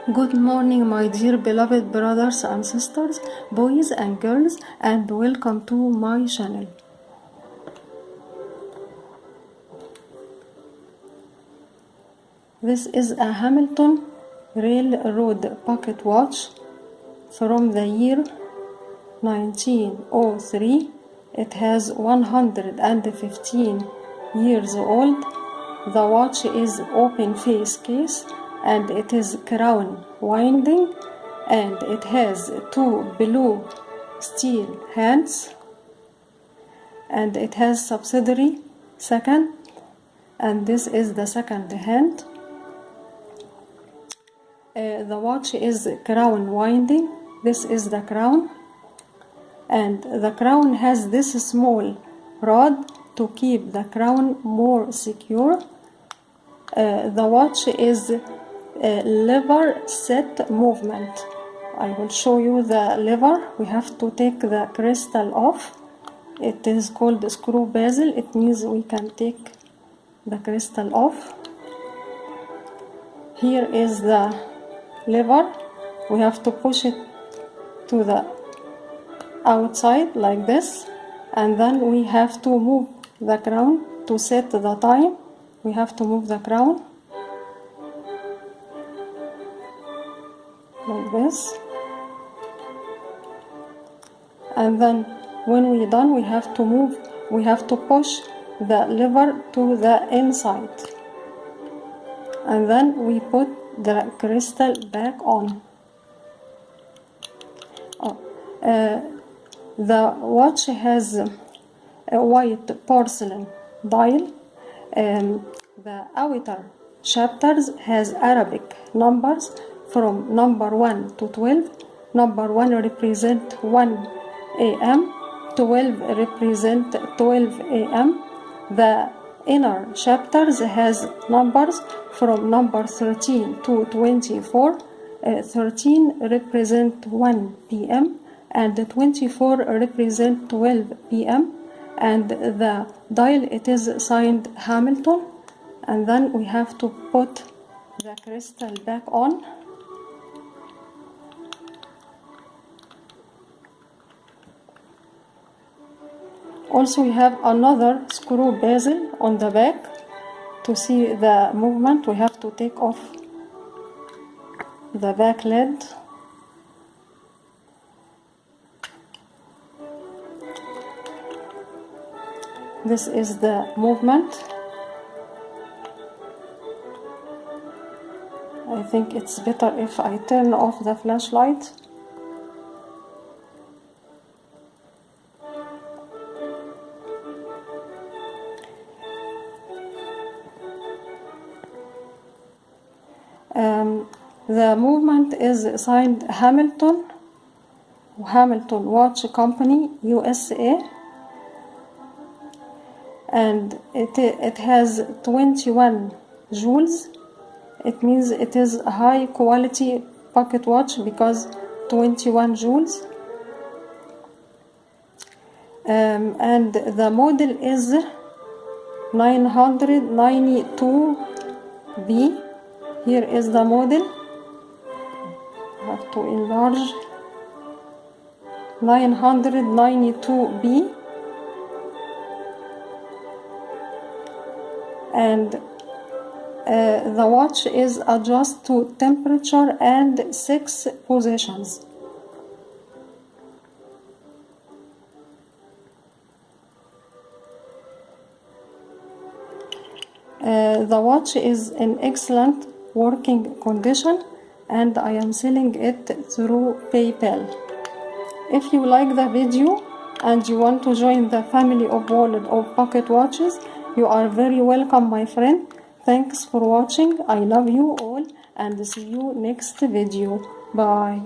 Good morning, my dear beloved brothers and sisters, boys and girls, and welcome to my channel. This is a Hamilton Railroad pocket watch from the year 1903. It has 115 years old. The watch is open face case and it is crown winding, and it has two blue steel hands, and it has subsidiary second, and this is the second hand. The watch is crown winding. This is the crown, and the crown has this small rod to keep the crown more secure. The watch is lever set movement. I will show you the lever. We have to take the crystal off. It is called screw bezel. It means we can take the crystal off. Here is the lever. We have to push it to the outside like this, and then we have to move the crown to set the time. We have to move the crown like this, and then when we're done we have to push the lever to the inside, and then we put the crystal back on. The watch has a white porcelain dial. The outer chapters has Arabic numbers from number 1 to 12. Number 1 represent 1 a.m., 12 represent 12 a.m. The inner chapters has numbers from number 13 to 24. 13 represent 1 p.m. and 24 represent 12 p.m. and the dial, it is signed Hamilton. And then we have to put the crystal back on. Also we have another screw bezel on the back. To see the movement we have to take off the back lid. This is the movement. I think it's better if I turn off the flashlight. The movement is signed Hamilton Watch Company, USA, and it has 21 jewels. It means it is a high quality pocket watch because 21 jewels. And the model is 992B. Here is the model. I have to enlarge. 992B. And the watch is adjust to temperature and 6 positions. The watch is in excellent working condition, and I am selling it through PayPal. If you like the video and you want to join the family of World of Pocket Watches, you are very welcome, my friend. Thanks for watching. I love you all and see you next video. Bye.